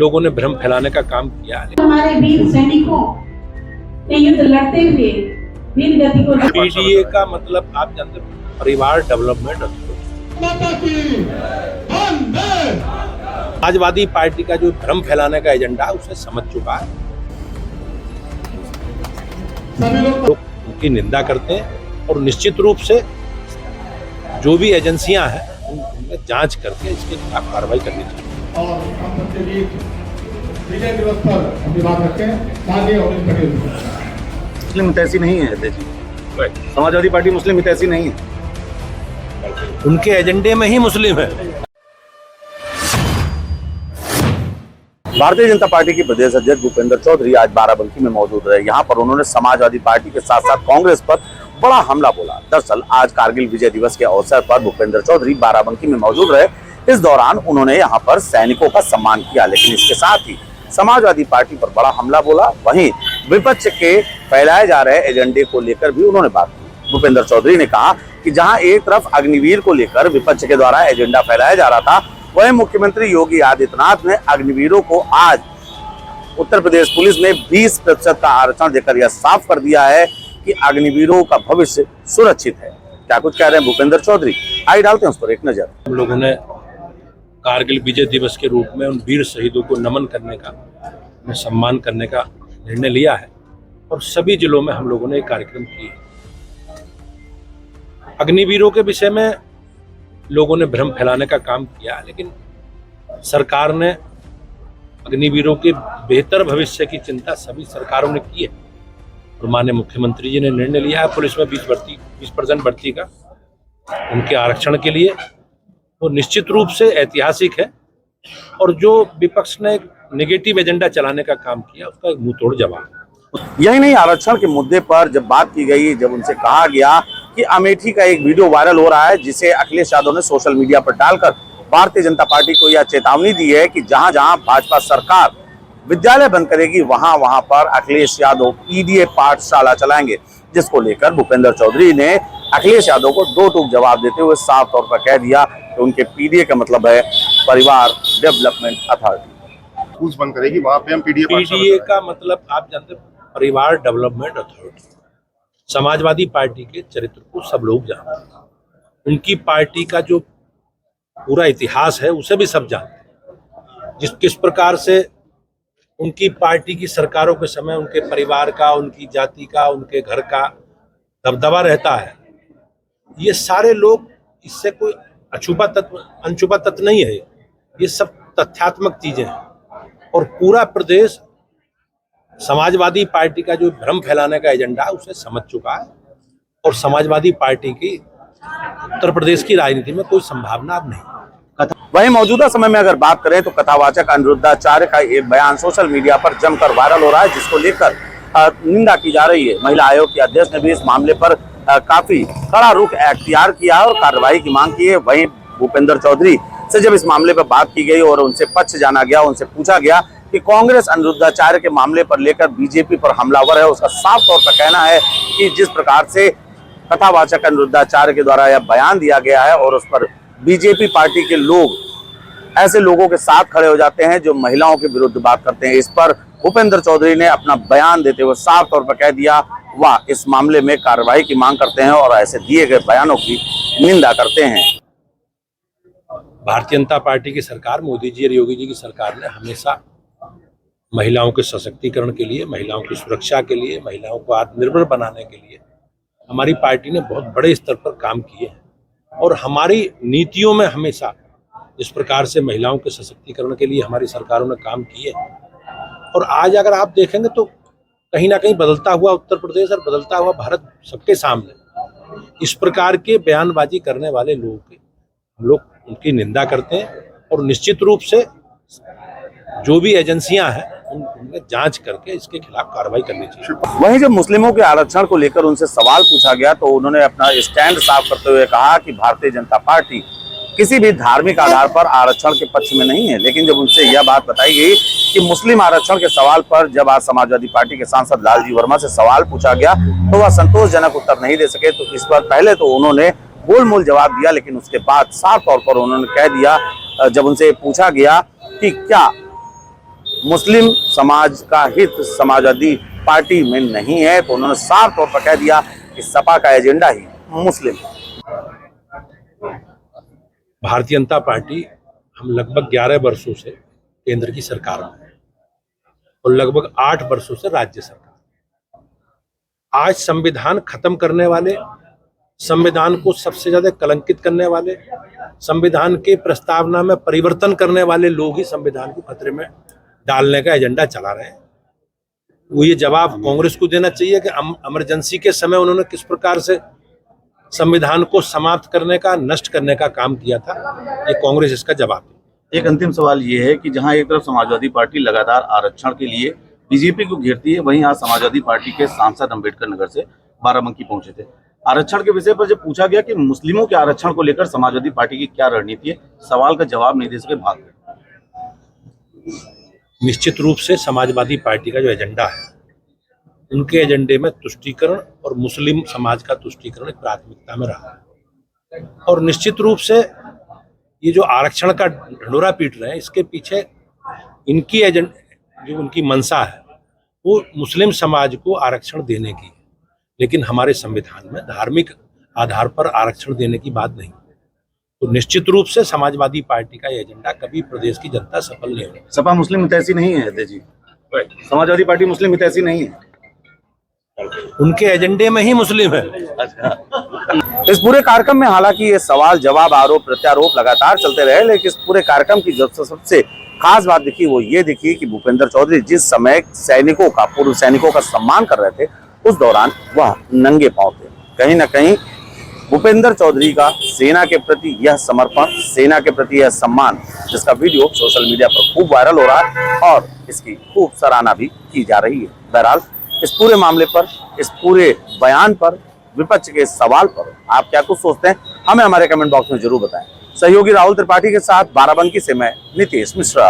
लोगों ने भ्रम फैलाने का काम किया। हमारे वीर सैनिकों ने युद्ध लड़ते हुए वीर गति को पीडीए का मतलब आप जानते हैं, परिवार डेवलपमेंट अथॉरिटी। समाजवादी पार्टी का जो भ्रम फैलाने का एजेंडा है उसे समझ चुका है। लोग उनकी निंदा करते हैं और निश्चित रूप से जो भी एजेंसियां हैं उनमें जांच करके इसके खिलाफ कार्रवाई करनी चाहिए। और हम सबके बीच विजय दिवस पर अपनी बात रखें। माननीय अमित पटेल मुस्लिम हितैषी नहीं है, समाजवादी पार्टी मुस्लिम हितैषी नहीं है, उनके एजेंडे में ही मुस्लिम है। भारतीय जनता पार्टी के प्रदेश अध्यक्ष भूपेंद्र चौधरी आज बाराबंकी में मौजूद रहे। यहाँ पर उन्होंने समाजवादी पार्टी के साथ साथ कांग्रेस पर बड़ा हमला बोला। दरअसल आज कारगिल विजय दिवस के अवसर पर भूपेंद्र चौधरी बाराबंकी में मौजूद रहे। इस दौरान उन्होंने यहाँ पर सैनिकों का सम्मान किया, लेकिन इसके साथ ही समाजवादी पार्टी पर बड़ा हमला बोला। वहीं विपक्ष के फैलाए जा रहे एजेंडे को लेकर भी उन्होंने बात की। भूपेंद्र चौधरी ने कहा कि जहां एक तरफ अग्निवीर को लेकर विपक्ष के द्वारा एजेंडा फैलाया जा रहा था, वहीं मुख्यमंत्री योगी आदित्यनाथ ने अग्निवीरों को आज उत्तर प्रदेश पुलिस में 20% का आरक्षण देकर यह साफ कर दिया है कि अग्निवीरों का भविष्य सुरक्षित है। क्या कुछ कह रहे हैं भूपेंद्र चौधरी, आइए डालते हैं उस पर एक नजर। हम लोगों ने कारगिल विजय दिवस के रूप में उन वीर शहीदों को नमन करने का, उन्हें सम्मान करने का निर्णय लिया है और सभी जिलों में हम लोगों ने एक कार्यक्रम किए। अग्निवीरों के विषय में लोगों ने भ्रम फैलाने का काम किया, लेकिन सरकार ने अग्निवीरों के बेहतर भविष्य की चिंता सभी सरकारों ने की है और माननीय मुख्यमंत्री जी ने निर्णय लिया है पुलिस में 20% भर्ती का उनके आरक्षण के लिए। वो निश्चित रूप से ऐतिहासिक है और जो विपक्ष ने नेगेटिव एजेंडा चलाने का काम किया उसका एक मुंहतोड़ जवाब। यही नहीं, आरक्षण के मुद्दे पर जब बात की गई, जब उनसे कहा गया कि अमेठी का एक वीडियो वायरल हो रहा है जिसे अखिलेश यादव ने सोशल मीडिया पर डालकर भारतीय जनता पार्टी को यह चेतावनी दी है कि जहां जहां भाजपा सरकार विद्यालय बंद करेगी वहां वहां पर अखिलेश यादव पीडीए पाठशाला चलाएंगे, जिसको लेकर भूपेंद्र चौधरी ने अखिलेश यादव को दो टूक जवाब देते हुए साफ तौर पर कह दिया कि उनके पीडीए का मतलब है परिवार डेवलपमेंट अथॉरिटी। स्कूल बंद करेगी वहां पे हम पीडीए का मतलब आप जानते हैं, परिवार डेवलपमेंट अथॉरिटी। समाजवादी पार्टी के चरित्र को सब लोग जानते हैं, उनकी पार्टी का जो पूरा इतिहास है उसे भी सब जानते हैं। किस प्रकार से उनकी पार्टी की सरकारों के समय उनके परिवार का, उनकी जाति का, उनके घर का दबदबा रहता है, ये सारे लोग, इससे कोई अनछुपा तत्व नहीं है, ये सब तथ्यात्मक चीजें हैं। और पूरा प्रदेश समाजवादी पार्टी का जो भ्रम फैलाने का एजेंडा है उसे समझ चुका है और समाजवादी पार्टी की उत्तर प्रदेश की राजनीति में कोई संभावना अब नहीं। वहीं मौजूदा समय में अगर बात करें तो कथावाचक अनिरुद्धाचार्य का एक बयान सोशल मीडिया पर जमकर वायरल हो रहा है, जिसको लेकर निंदा की जा रही है। महिला आयोग के अध्यक्ष ने भी इस मामले पर काफी कड़ा रुख अख्तियार किया है और कार्रवाई की मांग की है। वहीं भूपेंद्र चौधरी से जब इस मामले पर बात की गई और उनसे पक्ष जाना गया, उनसे पूछा गया कि कांग्रेस अनिरुद्धाचार्य के मामले पर लेकर बीजेपी पर हमलावर है, उसका साफ तौर पर कहना है कि जिस प्रकार से कथावाचक अनिरुद्धाचार्य के द्वारा यह बयान दिया गया है और उस पर बीजेपी पार्टी के लोग ऐसे लोगों के साथ खड़े हो जाते हैं जो महिलाओं के विरुद्ध बात करते हैं। इस पर भूपेंद्र चौधरी ने अपना बयान देते हुए साफ तौर पर कह दिया वह इस मामले में कार्रवाई की मांग करते हैं और ऐसे दिए गए बयानों की निंदा करते हैं। भारतीय जनता पार्टी की सरकार, मोदी जी और योगी जी की सरकार ने हमेशा महिलाओं के सशक्तिकरण के लिए, महिलाओं की सुरक्षा के लिए, महिलाओं को आत्मनिर्भर बनाने के लिए हमारी पार्टी ने बहुत बड़े स्तर पर काम किए हैं और हमारी नीतियों में हमेशा इस प्रकार से महिलाओं के सशक्तिकरण के लिए हमारी सरकारों ने काम किए। और आज अगर आप देखेंगे तो कहीं ना कहीं बदलता हुआ उत्तर प्रदेश और बदलता हुआ भारत सबके सामने इस प्रकार के बयानबाजी करने वाले लोगों की हम लोग उनकी निंदा करते हैं और निश्चित रूप से जो भी एजेंसियां हैं उनमें जांच करके इसके खिलाफ कार्रवाई करनी चाहिए। वहीं जब मुस्लिमों के आरक्षण को लेकर उनसे सवाल पूछा गया तो उन्होंने अपना स्टैंड साफ करते हुए कहा कि भारतीय जनता पार्टी किसी भी धार्मिक आधार पर आरक्षण के पक्ष में नहीं है। लेकिन जब उनसे यह बात बताई गई कि मुस्लिम आरक्षण के सवाल पर जब आज समाजवादी पार्टी के सांसद लालजी वर्मा से सवाल पूछा गया तो वह संतोषजनक उत्तर नहीं दे सके। तो इस पर पहले तो उन्होंने गोलमोल जवाब दिया, लेकिन उसके बाद साफ तौर पर उन्होंने कह दिया, जब उनसे पूछा गया कि क्या मुस्लिम समाज का हित समाजवादी पार्टी में नहीं है, तो उन्होंने साफ तौर पर कह दिया कि सपा का एजेंडा ही मुस्लिम है। भारतीय जनता पार्टी, हम लगभग 11 वर्षों से केंद्र की सरकार में है और लगभग 8 वर्षों से राज्य सरकार। आज संविधान खत्म करने वाले, संविधान को सबसे ज्यादा कलंकित करने वाले, संविधान के प्रस्तावना में परिवर्तन करने वाले लोग ही संविधान को खतरे में डालने का एजेंडा चला रहे हैं। वो ये जवाब कांग्रेस को देना चाहिए कि इमरजेंसी के समय उन्होंने किस प्रकार से संविधान को समाप्त करने का, नष्ट करने का काम किया था। ये कांग्रेस इसका जवाब दे। एक अंतिम सवाल ये है कि जहां एक तरफ समाजवादी पार्टी लगातार आरक्षण के लिए बीजेपी को घेरती है, वहीं आज समाजवादी पार्टी के सांसद अम्बेडकर नगर से बाराबंकी पहुंचे थे। आरक्षण के विषय पर जब पूछा गया कि मुस्लिमों के आरक्षण को लेकर समाजवादी पार्टी की क्या रणनीति है, सवाल का जवाब नहीं दे सके, भाग गए। निश्चित रूप से समाजवादी पार्टी का जो एजेंडा है, उनके एजेंडे में तुष्टीकरण और मुस्लिम समाज का तुष्टीकरण एक प्राथमिकता में रहा है। और निश्चित रूप से ये जो आरक्षण का ढंढोरा पीट रहे हैं, इसके पीछे इनकी जो उनकी मंशा है वो मुस्लिम समाज को आरक्षण देने की है। लेकिन हमारे संविधान में धार्मिक आधार पर आरक्षण देने की बात नहीं। तो निश्चित रूप से समाजवादी पार्टी का एजेंडा कभी प्रदेश की जनता सफल नहीं होगी। सपा मुस्लिम हितैषी नहीं है जी, समाजवादी पार्टी मुस्लिम हितैषी नहीं है, उनके एजेंडे में ही मुस्लिम है। इस पूरे कार्यक्रम में हालांकि ये सवाल जवाब, आरोप प्रत्यारोप लगातार चलते रहे, लेकिन इस पूरे कार्यक्रम की जो सबसे खास बात दिखी वो ये दिखी कि भूपेंद्र चौधरी जिस समय सैनिकों का, पूर्व सैनिकों का सम्मान कर रहे थे, उस दौरान वह नंगे पांव थे। कहीं ना कहीं भूपेंद्र चौधरी का सेना के प्रति यह समर्पण, सेना के प्रति यह सम्मान, जिसका वीडियो सोशल मीडिया पर खूब वायरल हो रहा है और इसकी खूब सराहना भी की जा रही है। बहरहाल इस पूरे मामले पर, इस पूरे बयान पर, विपक्ष के सवाल पर आप क्या कुछ सोचते हैं, हमें हमारे कमेंट बॉक्स में जरूर बताएं। सहयोगी राहुल त्रिपाठी के साथ बाराबंकी से मैं नीतीश मिश्रा।